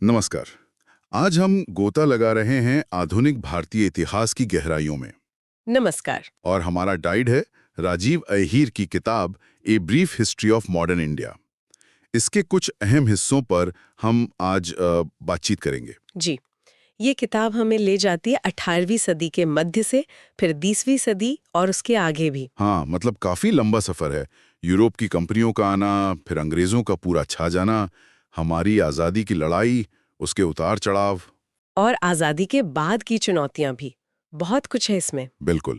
नमस्कार। आज हम गोता लगा रहे हैं आधुनिक भारतीय इतिहास की गहराइयों में। नमस्कार। और हमारा गाइड है राजीव अहीर की किताब a brief history of modern India. इसके कुछ अहम हिस्सों पर हम आज बातचीत करेंगे। जी, ये किताब हमें ले जाती है 18वीं सदी के मध्य से, फिर 20वीं सदी और उसके आगे भी। हाँ, मतलब काफी लंबा सफर है। यूरोप की कंपनियों का आना, फिर अंग्रेजों का पूरा छा जाना, हमारी आज़ादी की लड़ाई, उसके उतार चढ़ाव। और आज़ादी के बाद की चुनौतियां भी। बहुत कुछ है इसमें। बिल्कुल।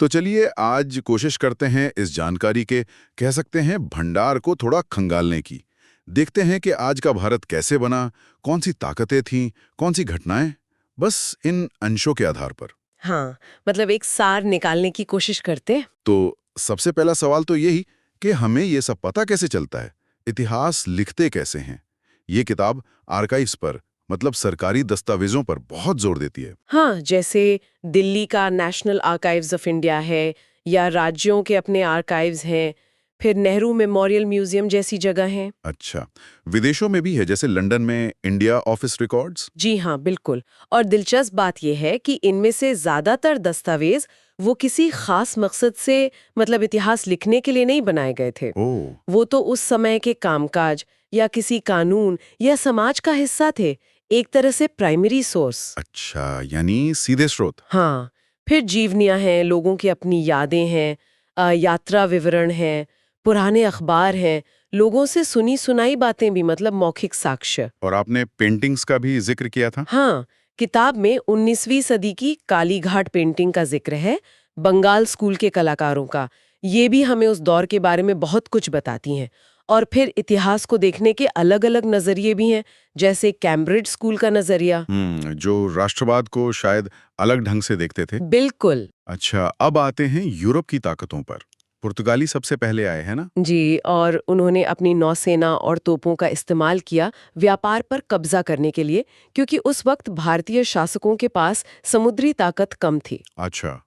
तो चलिए आज कोशिश करते हैं इस जानकारी के, कह सकते हैं, भंडार को थोड़ा खंगालने की। देखते हैं कि आज का भारत कैसे बना, कौन सी ताकतें थीं, कौन सी घटनाएं, बस इन अंशों के आधार पर। हाँ, मतलब एक सार निकालने की कोशिश करते हैं। तो सबसे पहला सवाल तो यही कि हमें ये सब पता कैसे चलता है, इतिहास लिखते कैसे हैं। ये किताब आर्काइव्स पर, मतलब सरकारी दस्तावेजों पर बहुत जोर देती है। हाँ, जैसे दिल्ली का नेशनल आर्काइव्स ऑफ इंडिया है या राज्यों के अपने आर्काइव्स हैं, फिर नेहरू मेमोरियल म्यूजियम जैसी जगह हैं। अच्छा, विदेशों में भी है, जैसे लंदन में इंडिया ऑफिस रिकॉर्ड्स। जी हाँ, बिल्कुल। और दिलचस्प बात यह है कि इनमें से ज्यादातर दस्तावेज वो किसी खास मकसद से, मतलब इतिहास लिखने के लिए नहीं बनाए गए थे। ओह, वो तो उस समय के कामकाज या किसी कानून या समाज का हिस्सा थे, एक तरह से प्राइमरी सोर्स। अच्छा, यानी सीधे स्रोत। हाँ, फिर जीवनियाँ हैं, लोगों की अपनी यादें हैं, यात्रा विवरण हैं, पुराने अखबार हैं, लोगों से सुनी सुनाई बातें भी, मतलब मौखिक साक्ष्य। और आपने पेंटिंग्स का भी जिक्र किया था। हाँ, किताब में 19वीं सदी की कालीघाट पेंटिंग का जिक्र है, बंगाल स्कूल के कलाकारों का। ये भी हमें उस दौर के बारे में बहुत कुछ बताती हैं। और फिर इतिहास को देखने के अलग-अलग नजरिए भी हैं, जैसे कैम्ब्रिज स्कूल का नजरिया। जो राष्ट्रवाद को शायद अलग ढंग से देखते थे। बिल्कुल। अच्छा, अब आते हैं यूरोप की ताकतों पर। पुर्तगाली सबसे पहले आए हैं ना। जी, और उन्होंने अपनी नौसेना और तोपों का इस्तेमाल किया व्यापार पर कब्जा करने के लिए, क्योंकि उस वक्त भारतीय शासकों के पास समुद्री ताकत कम थी। अच्छा,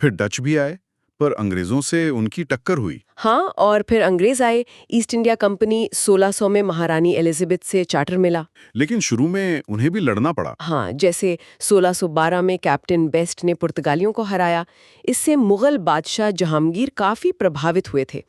फिर डच भी आए, पर अंग्रेजों से उनकी टक्कर हुई। हाँ, और फिर अंग्रेज आए। ईस्ट इंडिया कंपनी 1600 में महारानी एलिजाबेथ से चार्टर मिला। लेकिन शुरू में उन्हें भी लड़ना पड़ा। हाँ, जैसे 1612 में कैप्टन बेस्ट ने पुर्तगालियों को हराया। इससे मुगल बादशाह जहांगीर काफी प्रभावित हुए थे।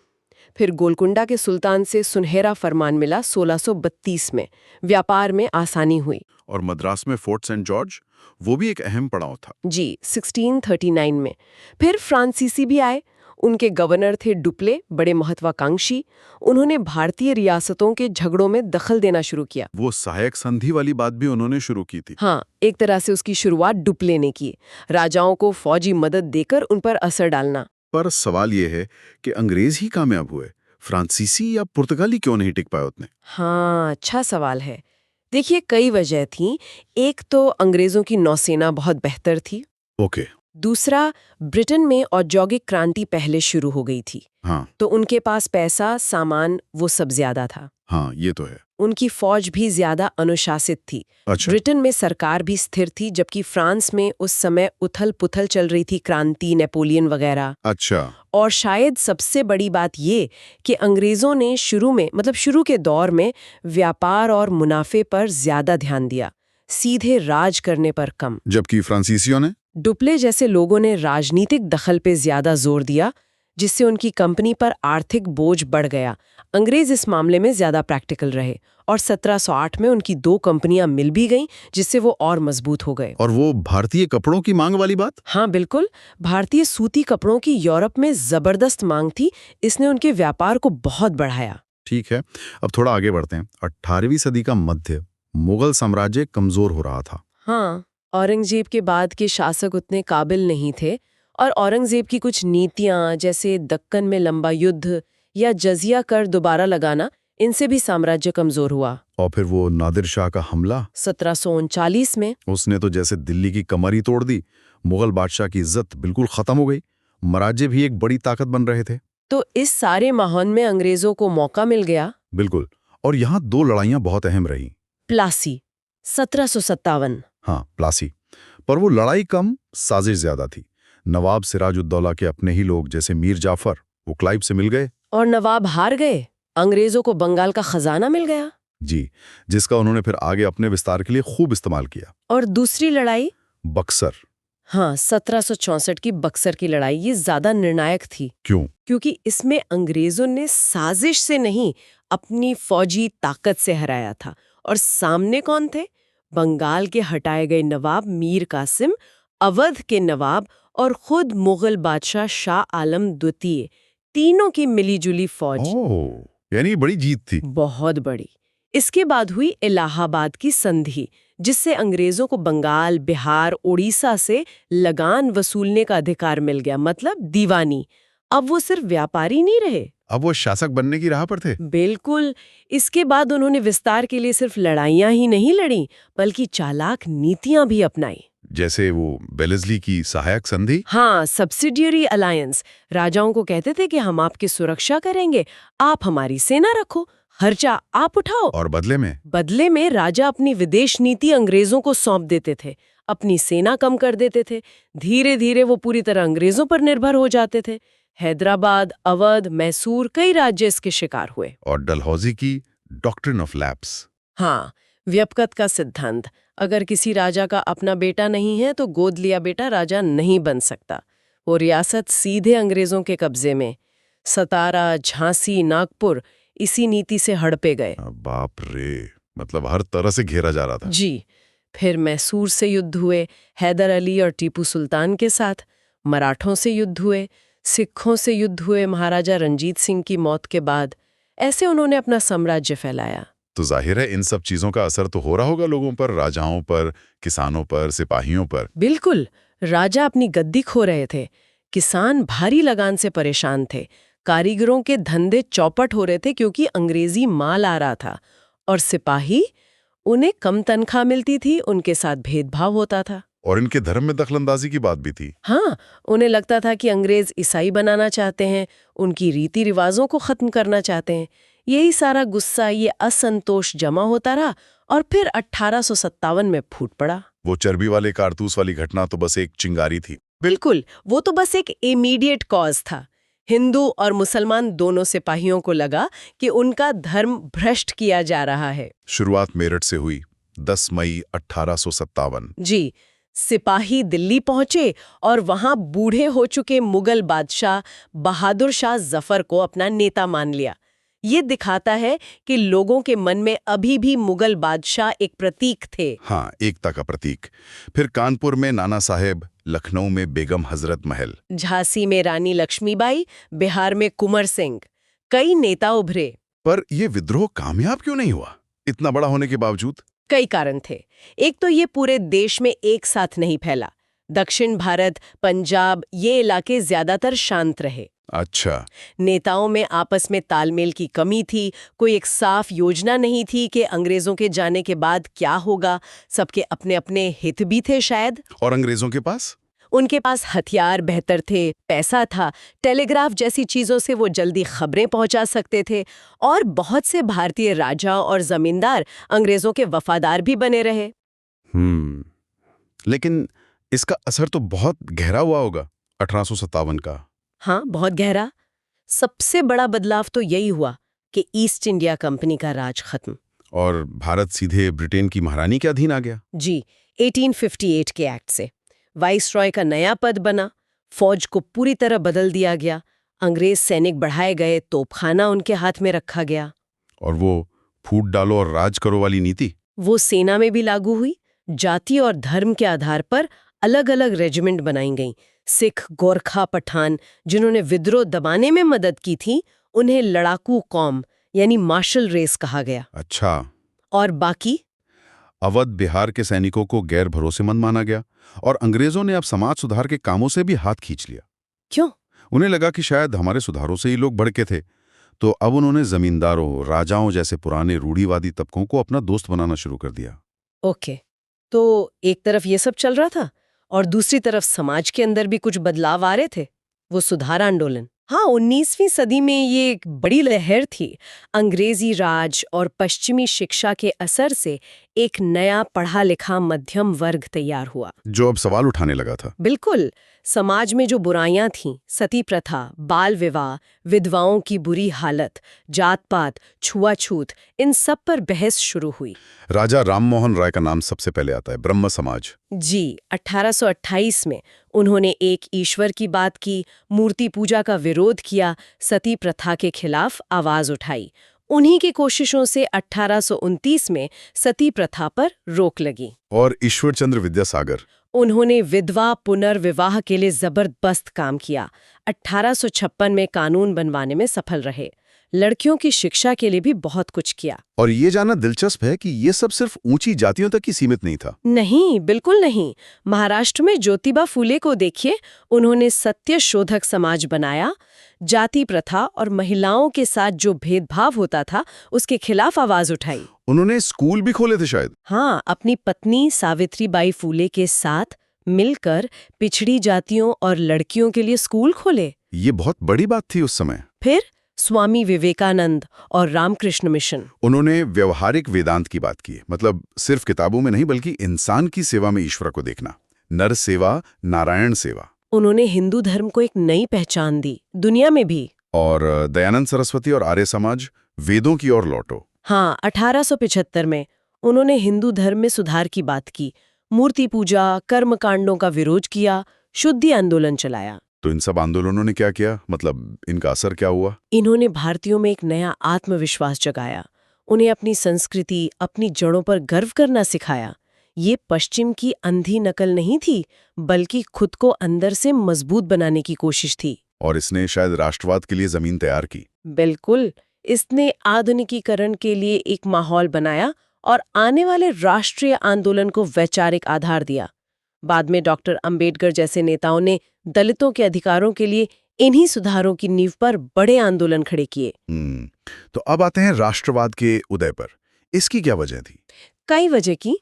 फिर गोलकुंडा के सुल्तान से सुनहरा फरमान मिला 1632 में। व्यापार में आसानी हुई। और मद्रास में फोर्ट सेंट जॉर्ज, वो भी एक अहम पड़ाव था। जी, 1639 में। फिर फ्रांसीसी भी आए। उनके गवर्नर थे डुप्ले, बड़े महत्वाकांक्षी। उन्होंने भारतीय रियासतों के झगड़ों में दखल देना शुरू किया। वो सहायक संधि वाली बात भी उन्होंने शुरू की थी। हाँ, एक तरह से उसकी शुरुआत डुप्ले ने की, राजाओं को फौजी मदद देकर उन पर असर डालना। पर सवाल ये है कि अंग्रेज ही कामयाब हुए, फ्रांसीसी या पुर्तगाली क्यों नहीं टिक पाए उतने। हाँ, अच्छा सवाल है। देखिए, कई वजह थी। एक तो अंग्रेजों की नौसेना बहुत बेहतर थी। ओके। दूसरा, ब्रिटेन में औद्योगिक क्रांति पहले शुरू हो गई थी, हाँ तो उनके पास पैसा, सामान, वो सब ज्यादा था। हाँ, ये तो है। उनकी फौज भी ज्यादा अनुशासित थी। अच्छा। ब्रिटेन में सरकार भी स्थिर थी, जबकि फ्रांस में उस समय उथल पुथल चल रही थी, क्रांति, नेपोलियन वगैरह। अच्छा। और शायद सबसे बड़ी बात ये कि अंग्रेजों ने शुरू में, मतलब शुरू के दौर में, व्यापार और मुनाफे पर ज्यादा ध्यान दिया, सीधे राज करने पर कम। जबकि फ्रांसीसियों ने। डुप्ले जैसे लोगों ने राजनीतिक दखल पे ज्यादा जोर दिया, जिससे उनकी कंपनी पर आर्थिक बोझ बढ़ गया। अंग्रेज इस मामले में ज्यादा प्रैक्टिकल रहे और 1708 में उनकी 2 कंपनियां मिल भी गईं, जिससे वो और मजबूत हो गए। और वो भारतीय कपड़ों की मांग वाली बात। हाँ, बिल्कुल। भारतीय सूती कपड़ों की यूरोप में जबरदस्त मांग थी। इसने उनके व्यापार को बहुत बढ़ाया। ठीक है, अब थोड़ा आगे बढ़ते हैं। 18वीं सदी का मध्य, मुगल साम्राज्य कमजोर हो रहा था। हाँ, औरंगजेब के बाद के शासक उतने काबिल नहीं थे, और औरंगजेब की कुछ नीतियां, जैसे दक्कन में लंबा युद्ध या जजिया कर दोबारा लगाना, इनसे भी साम्राज्य कमजोर हुआ। और फिर वो नादिर शाह का हमला, 1739 में। उसने तो जैसे दिल्ली की कमर ही तोड़ दी। मुगल बादशाह की इज्जत बिल्कुल खत्म हो गई। मराठे भी एक बड़ी ताकत बन रहे थे। तो इस सारे माहौल में अंग्रेजों को मौका मिल गया। बिल्कुल। और यहाँ 2 लड़ाइयाँ बहुत अहम रही। प्लासी, 1757। हाँ, प्लासी। पर वो लड़ाई कम, साजिश ज्यादा थी। नवाब सिराजुद्दौला के अपने ही लोग, जैसे मीर जाफर, वो क्लाइव से मिल गए। और नवाब हार गए। अंग्रेजों को बंगाल का खजाना मिल गया। जी, जिसका उन्होंने फिर आगे अपने विस्तार के लिए खूब इस्तेमाल किया। और दूसरी लड़ाई, बक्सर। हाँ, 1764 की बक्सर की लड़ाई, ये ज्यादा निर्णायक थी क्यों? क्योंकि इसमें अंग्रेजों ने साजिश से नहीं, अपनी फौजी ताकत से हराया था। और सामने कौन थे? बंगाल के हटाए गए नवाब मीर कासिम, अवध के नवाब और खुद मुगल बादशाह शाह आलम द्वितीय, तीनों की मिलीजुली फौज। ओह, यानी बड़ी जीत थी। बहुत बड़ी। इसके बाद हुई इलाहाबाद की संधि, जिससे अंग्रेजों को बंगाल, बिहार, उड़ीसा से लगान वसूलने का अधिकार मिल गया, मतलब दीवानी। अब वो सिर्फ व्यापारी नहीं रहे। अब वो शासक बनने की राह पर थे। बिल्कुल। इसके बाद उन्होंने विस्तार के लिए सिर्फ लड़ाइयां ही नहीं लड़ी, बल्कि चालाक नीतियां भी अपनाई। जैसे वो बेलेस्ली की सहायक संधि। हाँ, सब्सिडियरी अलायंस। राजाओं को कहते थे कि हम आपकी सुरक्षा करेंगे, आप हमारी सेना रखो, खर्चा आप उठाओ। और बदले में राजा अपनी विदेश नीति अंग्रेजों को सौंप देते थे, अपनी सेना कम कर देते थे। धीरे धीरे वो पूरी तरह अंग्रेजों पर निर्भर हो जाते थे। हैदराबाद, अवध, मैसूर, कई राज्य इसके शिकार हुए। और डलहौजी की डॉक्ट्रिन ऑफ लैप्स। हाँ, व्यपकत का सिद्धांत। अगर किसी राजा का अपना बेटा नहीं है तो गोद लिया बेटा राजा नहीं बन सकता। वो रियासत सीधे अंग्रेजों के कब्जे में। सतारा, झांसी, नागपुर इसी नीति से हड़पे गए। बाप रे, मतलब हर तरह से घेरा जा रहा था। जी। फिर मैसूर से युद्ध हुए, हैदर अली और टीपू सुल्तान के साथ। मराठों से युद्ध हुए, सिखों से युद्ध हुए महाराजा रंजीत सिंह की मौत के बाद। ऐसे उन्होंने अपना साम्राज्य फैलाया। तो जाहिर है इन सब चीजों का असर तो हो रहा होगा लोगों पर, राजाओं पर, किसानों पर, सिपाहियों पर। बिल्कुल। राजा अपनी गद्दी खो रहे थे, किसान भारी लगान से परेशान थे, कारीगरों के धंधे चौपट हो रहे थे क्योंकि अंग्रेजी माल आ रहा था, और सिपाही, उन्हें कम तनख्वाह मिलती थी, उनके साथ भेदभाव होता था। और इनके धर्म में दखलंदाजी की बात भी थी। हाँ, उन्हें लगता था कि अंग्रेज ईसाई बनाना चाहते हैं, उनकी रीति रिवाजों को खत्म करना चाहते हैं। यही सारा गुस्सा, ये असंतोष जमा होता रहा और फिर 1857 में फूट पड़ा। वो चर्बी वाले कारतूस वाली घटना तो बस एक चिंगारी थी। बिल्कुल, वो तो बस एक इमीडिएट कॉज था। हिंदू और मुसलमान दोनों सिपाहियों को लगा कि उनका धर्म भ्रष्ट किया जा रहा है। शुरुआत मेरठ से हुई, 10 मई 1857। जी, सिपाही दिल्ली पहुंचे और वहां बूढ़े हो चुके मुगल बादशाह बहादुर शाह जफर को अपना नेता मान लिया। ये दिखाता है कि लोगों के मन में अभी भी मुगल बादशाह एक प्रतीक थे। हाँ, एकता का प्रतीक। फिर कानपुर में नाना साहेब, लखनऊ में बेगम हजरत महल, झांसी में रानी लक्ष्मीबाई, बिहार में कुंवर सिंह, कई नेता उभरे। पर ये विद्रोह कामयाब क्यों नहीं हुआ, इतना बड़ा होने के बावजूद? कई कारण थे। एक तो ये पूरे देश में एक साथ नहीं फैला। दक्षिण भारत, पंजाब, ये इलाके ज्यादातर शांत रहे। अच्छा। नेताओं में आपस में तालमेल की कमी थी, कोई एक साफ योजना नहीं थी कि अंग्रेजों के जाने के बाद क्या होगा। सबके अपने अपने हित भी थे शायद। और अंग्रेजों के पास? उनके पास हथियार बेहतर थे, पैसा था, टेलीग्राफ जैसी चीजों से वो जल्दी खबरें पहुंचा सकते थे, और बहुत से भारतीय राजा और जमींदार अंग्रेजों के वफादार भी बने रहे। लेकिन इसका असर तो बहुत गहरा हुआ होगा 1857 का। हाँ, बहुत गहरा। सबसे बड़ा बदलाव तो यही हुआ कि ईस्ट इंडिया कंपनी का राज खत्म और भारत सीधे ब्रिटेन की महारानी के अधीन आ गया। जी, 1858 के एक्ट से वाइसरॉय का नया पद बना, फौज को पूरी तरह बदल दिया गया, अंग्रेज सैनिक बढ़ाए गए, तोपखाना उनके हाथ में रखा गया। और वो फूट डालो और राज करो वाली नीति, वो सेना में भी लागू हुई। जाति और धर्म के आधार पर अलग अलग रेजिमेंट बनाई गईं। सिख, गोरखा, पठान, जिन्होंने विद्रोह दबाने में मदद की थी, उन्हें लड़ाकू कौम यानी मार्शल रेस कहा गया। अच्छा। और बाकी अवध, बिहार के सैनिकों को गैर भरोसेमंद माना गया और अंग्रेजों ने अब समाज सुधार के कामों से भी हाथ खींच लिया। क्यों? उन्हें लगा कि शायद हमारे सुधारों से ही लोग भड़के थे, तो अब उन्होंने जमींदारों, राजाओं जैसे पुराने रूढ़िवादी तबकों को अपना दोस्त बनाना शुरू कर दिया। ओके, तो एक तरफ ये सब चल रहा था और दूसरी तरफ समाज के अंदर भी कुछ बदलाव आ रहे थे, वो सुधार आंदोलन। हाँ, 19वीं सदी में ये एक बड़ी लहर थी। अंग्रेजी राज और पश्चिमी शिक्षा के असर से एक नया पढ़ा लिखा मध्यम वर्ग तैयार हुआ। जो अब सवाल उठाने लगा था। बिल्कुल। समाज में जो बुराइयां थीं, सती प्रथा, बाल विवाह, विधवाओं की बुरी हालत, जात पात, छुआछूत, इन सब पर बहस शुरू हुई। राजा राममोहन राय का नाम सबसे पहले आता है, ब्रह्म समाज। जी, 1828 में उन्होंने एक ईश्वर की बात की, मूर्ति पूजा का विरोध किया, सती प्रथा के खिलाफ आवाज उठाई। उन्हीं की कोशिशों से 1829 में सती प्रथा पर रोक लगी। और ईश्वर चंद्र विद्यासागर, उन्होंने विधवा पुनर्विवाह के लिए जबरदस्त काम किया। 1856 में कानून बनवाने में सफल रहे। लड़कियों की शिक्षा के लिए भी बहुत कुछ किया। और ये जानना दिलचस्प है कि ये सब सिर्फ ऊंची जातियों तक ही सीमित नहीं था। नहीं, बिल्कुल नहीं। महाराष्ट्र में ज्योतिबा फूले को देखिए, उन्होंने सत्य शोधक समाज बनाया। जाति प्रथा और महिलाओं के साथ जो भेदभाव होता था, उसके खिलाफ आवाज उठाई। उन्होंने स्कूल भी खोले थे शायद। हाँ, अपनी पत्नी सावित्रीबाई फूले के साथ मिलकर पिछड़ी जातियों और लड़कियों के लिए स्कूल खोले। ये बहुत बड़ी बात थी उस समय। फिर स्वामी विवेकानंद और रामकृष्ण मिशन। उन्होंने व्यवहारिक वेदांत की बात की, मतलब सिर्फ किताबों में नहीं बल्कि इंसान की सेवा में ईश्वर को देखना। नर सेवा, नारायण सेवा। उन्होंने हिंदू धर्म को एक नई पहचान दी, दुनिया में भी। और दयानंद सरस्वती और आर्य समाज, वेदों की ओर लौटो। हाँ, 1875 में उन्होंने हिंदू धर्म में सुधार की बात की, मूर्ति पूजा, कर्मकांडों का विरोध किया, शुद्धि आंदोलन चलाया। तो इन सब आंदोलनों ने क्या किया, मतलब इनका असर क्या हुआ? इन्होंने भारतीयों में एक नया आत्मविश्वास जगाया। उन्हें अपनी संस्कृति, अपनी जड़ों पर गर्व करना सिखाया। ये पश्चिम की अंधी नकल नहीं थी, बल्कि खुद को अंदर से मजबूत बनाने की कोशिश थी। और इसने शायद राष्ट्रवाद के लिए जमीन तैयार की। बिल्कुल। इसने आधुनिकीकरण के लिए एक माहौल बनाया और आने वाले राष्ट्रीय आंदोलन को वैचारिक आधार दिया। बाद में डॉक्टर अंबेडकर जैसे नेताओं ने दलितों के अधिकारों के लिए इन्हीं सुधारों की नींव पर बड़े आंदोलन खड़े किए। तो अब आते हैं राष्ट्रवाद के उदय पर। इसकी क्या वजह थी? कई वजह की।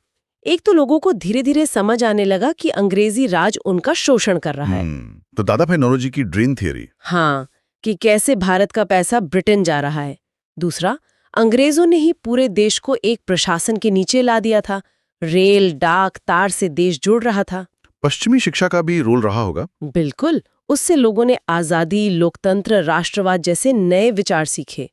एक तो लोगों को धीरे धीरे समझ आने लगा कि अंग्रेजी राज उनका शोषण कर रहा है। तो दादा भाई नौरोजी की ड्रीम थियरी। हाँ, कि कैसे भारत का पैसा ब्रिटेन जा रहा है। दूसरा, अंग्रेजों ने ही पूरे देश को एक प्रशासन के नीचे ला दिया था। रेल, डाक, तार से देश जुड़ रहा था। पश्चिमी शिक्षा का भी रोल रहा होगा। बिल्कुल। उससे लोगों ने आजादी, लोकतंत्र, राष्ट्रवाद जैसे नए विचार सीखे।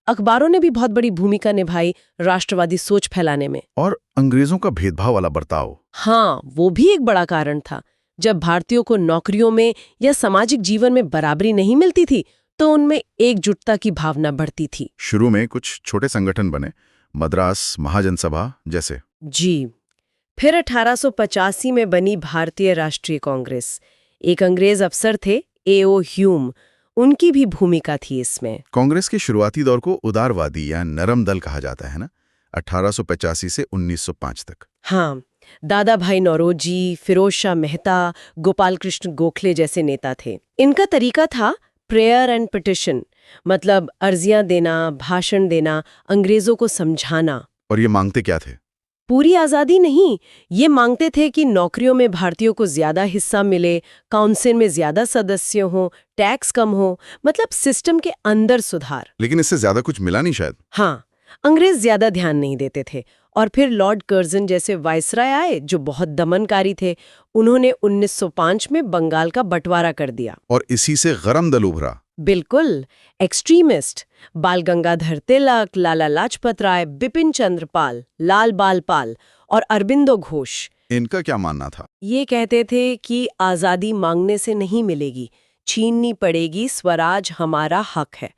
अखबारों ने भी बहुत बड़ी भूमिका निभाई राष्ट्रवादी सोच फैलाने में। और अंग्रेजों का भेदभाव वाला बर्ताव। हाँ, वो भी एक बड़ा कारण था। जब भारतीयों को नौकरियों में या सामाजिक जीवन में बराबरी नहीं मिलती थी, तो उनमें एकजुटता की भावना बढ़ती थी। शुरू में कुछ छोटे संगठन बने, मद्रास महाजन सभा जैसे। जी। फिर 1885 में बनी भारतीय राष्ट्रीय कांग्रेस। एक अंग्रेज अफसर थे, A.O. ह्यूम। उनकी भी भूमिका थी इसमें। कांग्रेस के शुरुआती दौर को उदारवादी या नरम दल कहा जाता है ना, 1885 से 1905 तक। हाँ, दादा भाई नौरोजी, फिरोज शाह मेहता, गोपाल कृष्ण गोखले जैसे नेता थे। इनका तरीका था प्रेयर एंड पिटिशन, मतलब अर्जियां देना, भाषण देना, अंग्रेजों को समझाना। और ये मांगते क्या थे? पूरी आज़ादी नहीं, ये मांगते थे कि नौकरियों में भारतीयों को ज्यादा हिस्सा मिले, काउंसिल में ज्यादा सदस्य हों, टैक्स कम हो, मतलब सिस्टम के अंदर सुधार। लेकिन इससे ज्यादा कुछ मिला नहीं शायद। हाँ, अंग्रेज ज्यादा ध्यान नहीं देते थे। और फिर लॉर्ड कर्जन जैसे वायसराय आए, जो बहुत दमनकारी थे। उन्होंने 1905 में बंगाल का बंटवारा कर दिया। और इसी से गरम दल उभरा। बिल्कुल, एक्सट्रीमिस्ट बाल गंगाधर तिलक, लाला लाजपत राय, बिपिन चंद्र पाल, लाल बाल पाल और अरबिंदो घोष। इनका क्या मानना था? ये कहते थे कि आज़ादी मांगने से नहीं मिलेगी, छीननी पड़ेगी, स्वराज हमारा हक है।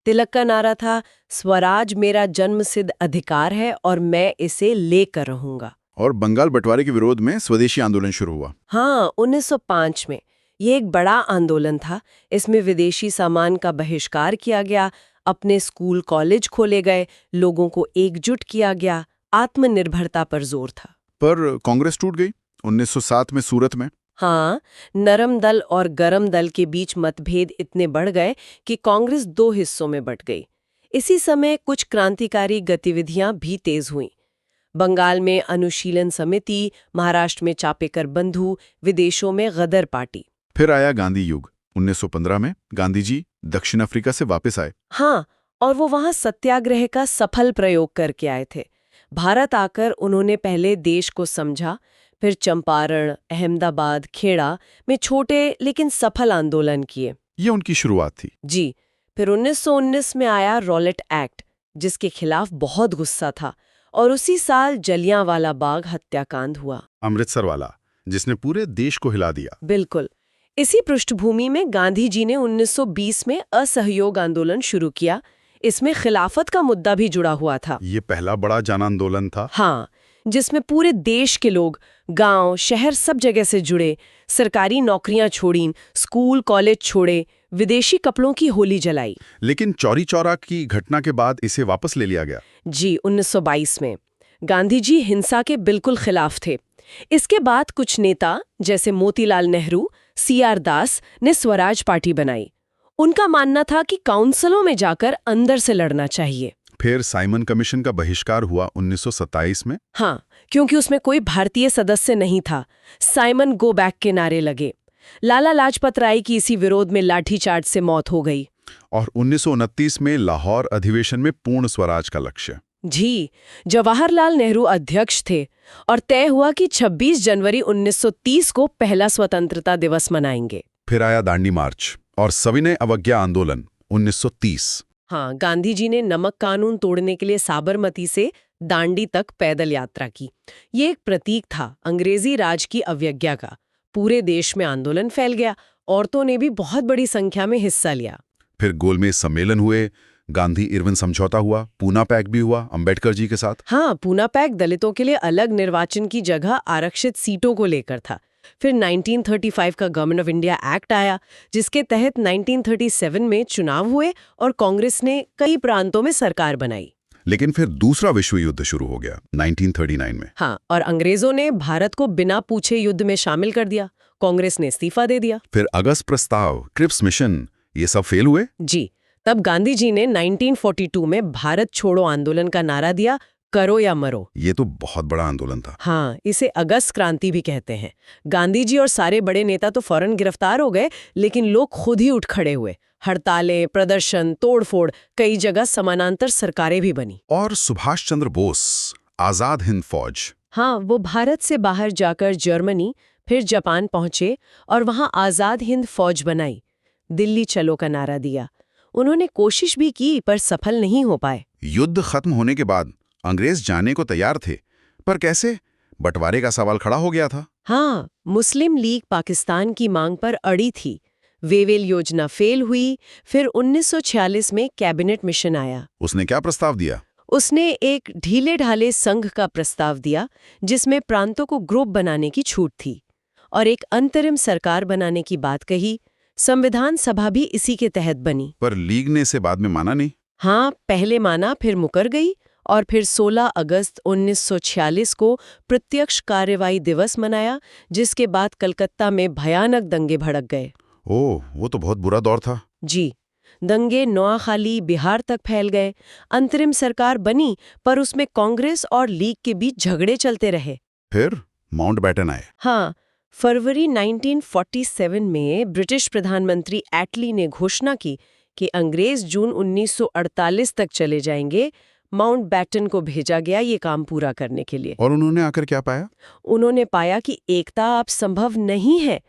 तिलक का नारा था, स्वराज मेरा जन्मसिद्ध अधिकार है और मैं इसे लेकर रहूंगा। और बंगाल बंटवारे के विरोध में स्वदेशी आंदोलन शुरू हुआ। हाँ, 1905 में। ये एक बड़ा आंदोलन था। इसमें विदेशी सामान का बहिष्कार किया गया, अपने स्कूल कॉलेज खोले गए, लोगों को एकजुट किया गया, आत्मनिर्भरता पर जोर था। पर कांग्रेस टूट गई 1907 में सूरत में। हाँ, नरम दल और गरम दल के बीच मतभेद इतने बढ़ गए कि कांग्रेस 2 हिस्सों में बंट गई। इसी समय कुछ क्रांतिकारी गतिविधियां भी तेज हुईं। बंगाल में अनुशीलन समिति, महाराष्ट्र में चापेकर बंधु, विदेशों में गदर पार्टी। फिर आया गांधी युग। 1915 में गांधी जी दक्षिण अफ्रीका से वापस आए। हाँ, और वो वहां सत्याग्रह का सफल प्रयोग करके आए थे। भारत आकर उन्होंने पहले देश को समझा, फिर चंपारण, अहमदाबाद, खेड़ा में छोटे लेकिन सफल आंदोलन किए। ये उनकी शुरुआत थी। जी। फिर 1919 में आया रॉलेट एक्ट, जिसके खिलाफ बहुत गुस्सा था, और उसी साल जलियांवाला बाग हत्याकांड हुआ। अमृतसर वाला, जिसने पूरे देश को हिला दिया। बिल्कुल। इसी पृष्ठभूमि में गांधी जी ने 1920 में असहयोग आंदोलन शुरू किया। इसमें खिलाफत का मुद्दा भी जुड़ा हुआ था। ये पहला बड़ा जन आंदोलन था। हाँ, जिसमें पूरे देश के लोग, गांव, शहर सब जगह से जुड़े, सरकारी नौकरियां छोड़ी, स्कूल कॉलेज छोड़े, विदेशी कपड़ों की होली जलाई। लेकिन चौरी चौरा की घटना के बाद इसे वापस ले लिया गया। जी, 1922 में गांधी जी हिंसा के बिल्कुल खिलाफ थे। इसके बाद कुछ नेता जैसे मोतीलाल नेहरू, CR दास ने स्वराज पार्टी बनाई। उनका मानना था कि काउंसिलों में जाकर अंदर से लड़ना चाहिए। फिर साइमन कमीशन का बहिष्कार हुआ 1927 में। हाँ, क्योंकि उसमें कोई भारतीय सदस्य नहीं था। साइमन गो बैक के नारे लगे। लाला लाजपत राय की इसी विरोध में लाठीचार्ज से मौत हो गई। और 1929 में लाहौर अधिवेशन में पूर्ण स्वराज का लक्ष्य। जी, जवाहरलाल नेहरू अध्यक्ष थे और तय हुआ कि 26 जनवरी 1930 को पहला स्वतंत्रता दिवस मनाएंगे। फिर आया दांडी मार्च और सविनय अवज्ञा आंदोलन 1930। हाँ, गांधी जी ने नमक कानून तोड़ने के लिए साबरमती से दांडी तक पैदल यात्रा की। ये एक प्रतीक था अंग्रेजी राज की अवज्ञा का। पूरे देश में आंदोलन फैल गया। औरतों ने भी बहुत बड़ी संख्या में हिस्सा लिया। फिर गोलमेज सम्मेलन हुए, गांधी इरविन समझौता हुआ, पूना पैक्ट भी हुआ अंबेडकर जी के साथ। हाँ, पूना पैक्ट दलितों के लिए अलग निर्वाचन की जगह आरक्षित सीटों को लेकर था। फिर 1935 का गवर्नमेंट ऑफ इंडिया एक्ट आया, जिसके तहत 1937 में चुनाव हुए और कांग्रेस ने कई प्रांतों में सरकार बनाई। लेकिन फिर दूसरा विश्व युद्ध शुरू हो गया 1939 में। हाँ, और अंग्रेजों ने भारत को बिना पूछे युद्ध में शामिल कर दिया। कांग्रेस ने इस्तीफा दे दिया। फिर अगस्त प्रस्ताव, क्रिप्स मिशन, ये सब फेल हुए। जी, तब गांधी जी ने 1942 में भारत छोड़ो आंदोलन का नारा दिया, करो या मरो। ये तो बहुत बड़ा आंदोलन था। हाँ, इसे अगस्त क्रांति भी कहते हैं। गांधी जी और सारे बड़े नेता तो फौरन गिरफ्तार हो गए, लेकिन लोग खुद ही उठ खड़े हुए। हड़तालें, प्रदर्शन, तोड़फोड़, कई जगह समानांतर सरकारें भी बनी। और सुभाष चंद्र बोस, आजाद हिंद फौज। हाँ, वो भारत से बाहर जाकर जर्मनी, फिर जापान पहुंचे और वहां आजाद हिंद फौज बनाई। दिल्ली चलो का नारा दिया। उन्होंने कोशिश भी की, पर सफल नहीं हो पाए। युद्ध खत्म होने के बाद अंग्रेज जाने को तैयार थे, पर कैसे? बंटवारे का सवाल खड़ा हो गया था। हाँ, मुस्लिम लीग पाकिस्तान की मांग पर अड़ी थी। वेवेल योजना फेल हुई। फिर 1946 में कैबिनेट मिशन आया। उसने क्या प्रस्ताव दिया? उसने एक ढीले ढाले संघ का प्रस्ताव दिया, जिसमें प्रांतों को ग्रुप बनाने की छूट थी और एक अंतरिम सरकार बनाने की बात कही। संविधान सभा भी इसी के तहत बनी। पर लीग ने इसे बाद में माना नहीं। हाँ, पहले माना, फिर मुकर गई और फिर 16 अगस्त 1946 को प्रत्यक्ष कार्यवाही दिवस मनाया, जिसके बाद कलकत्ता में भयानक दंगे भड़क गए। ओह, वो तो बहुत बुरा दौर था। जी, दंगे नोआखाली, बिहार तक फैल गए। अंतरिम सरकार बनी, पर उसमें कांग्रेस और लीग के बीच झगड़े चलते रहे। फिर माउंटबेटन आए। हाँ, फरवरी 1947 में ब्रिटिश प्रधानमंत्री एटली ने घोषणा की कि अंग्रेज जून 1948 तक चले जाएंगे। माउंटबेटन को भेजा गया ये काम पूरा करने के लिए। और उन्होंने आकर क्या पाया? उन्होंने पाया कि एकता अब संभव नहीं है।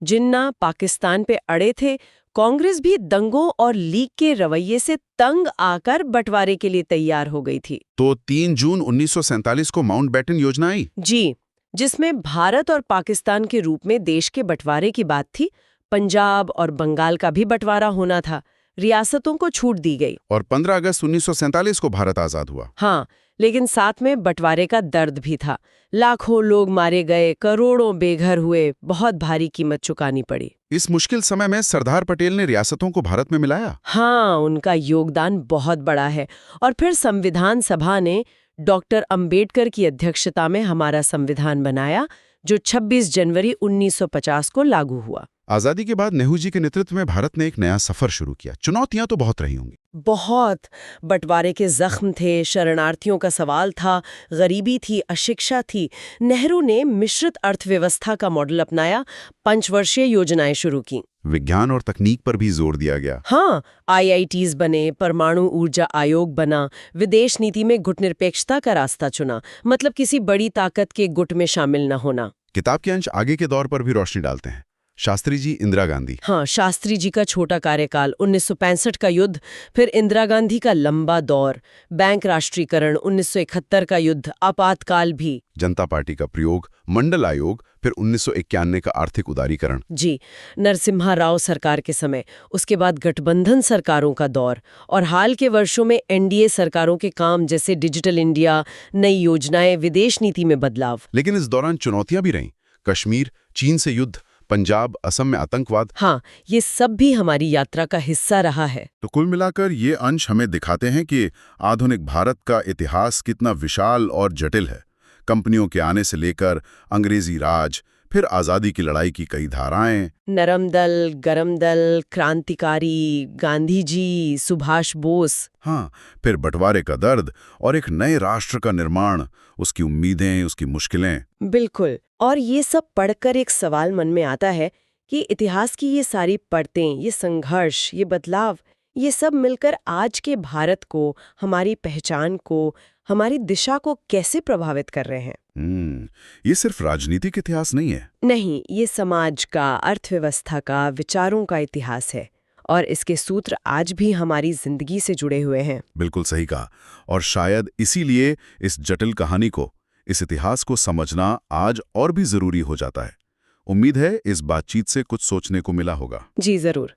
जिन्ना पाकिस्तान पे अड़े थे, कांग्रेस भी दंगों और लीग के रवैये से तंग आकर बंटवारे के लिए तैयार हो गई थी। तो 3 जून 1947 को माउंटबेटन योजना आई। जी, जिसमें भारत और पाकिस्तान के रूप में देश के बंटवारे की बात थी। पंजाब और बंगाल का भी बंटवारा होना था। रियासतों को छूट दी गई। और 15 अगस्त 1947 को भारत आजाद हुआ। हाँ, लेकिन साथ में बंटवारे का दर्द भी था। लाखों लोग मारे गए, करोड़ों बेघर हुए, बहुत भारी कीमत चुकानी पड़ी। इस मुश्किल समय में सरदार पटेल ने रियासतों को भारत में मिलाया। हाँ, उनका योगदान बहुत बड़ा है। और फिर संविधान सभा ने डॉक्टर अंबेडकर की अध्यक्षता में हमारा संविधान बनाया, जो 26 जनवरी 1950 को लागू हुआ। आजादी के बाद नेहरू जी के नेतृत्व में भारत ने एक नया सफर शुरू किया। चुनौतियां तो बहुत रही होंगी। बहुत। बंटवारे के जख्म थे, शरणार्थियों का सवाल था, गरीबी थी, अशिक्षा थी। नेहरू ने मिश्रित अर्थव्यवस्था का मॉडल अपनाया, पंचवर्षीय योजनाएं शुरू की। विज्ञान और तकनीक पर भी जोर दिया गया। हाँ, IITs बने, परमाणु ऊर्जा आयोग बना, विदेश नीति में गुटनिरपेक्षता का रास्ता चुना, मतलब किसी बड़ी ताकत के गुट में शामिल न होना। किताब के अंश आगे के दौर पर भी रोशनी डालते हैं। शास्त्री जी, इंदिरा गांधी। हाँ, शास्त्री जी का छोटा कार्यकाल, 1965 का युद्ध, फिर इंदिरा गांधी का लंबा दौर, बैंक राष्ट्रीयकरण, 1971 का युद्ध, आपातकाल भी। जनता पार्टी का प्रयोग, मंडल आयोग, फिर 1991 का आर्थिक उदारीकरण। जी, नरसिम्हा राव सरकार के समय, उसके बाद गठबंधन सरकारों का दौर, और हाल के वर्षों में NDA सरकारों के काम जैसे डिजिटल इंडिया, नई योजनाएं, विदेश नीति में बदलाव। लेकिन इस दौरान चुनौतियां भी रहीं। कश्मीर, चीन से युद्ध, पंजाब, असम में आतंकवाद। हाँ, ये सब भी हमारी यात्रा का हिस्सा रहा है। तो कुल मिलाकर ये अंश हमें दिखाते हैं कि आधुनिक भारत का इतिहास कितना विशाल और जटिल है। कंपनियों के आने से लेकर अंग्रेजी राज, फिर आज़ादी की लड़ाई की कई धाराएं, नरम दल, गरम दल, क्रांतिकारी, गांधी जी, सुभाष बोस। हाँ, फिर बंटवारे का दर्द और एक नए राष्ट्र का निर्माण, उसकी उम्मीदें, उसकी मुश्किलें। बिल्कुल। और ये सब पढ़कर एक सवाल मन में आता है कि इतिहास की ये सारी परतें, ये संघर्ष, ये बदलाव, ये सब मिलकर आज के भारत को, हमारी पहचान को, हमारी दिशा को कैसे प्रभावित कर रहे हैं। ये सिर्फ राजनीतिक इतिहास नहीं है। नहीं, ये समाज का, अर्थव्यवस्था का, विचारों का इतिहास है। और इसके सूत्र आज भी हमारी जिंदगी से जुड़े हुए हैं। बिल्कुल सही कहा। और शायद इसीलिए इस जटिल कहानी को, इस इतिहास को समझना आज और भी जरूरी हो जाता है। उम्मीद है इस बातचीत से कुछ सोचने को मिला होगा। जी जरूर।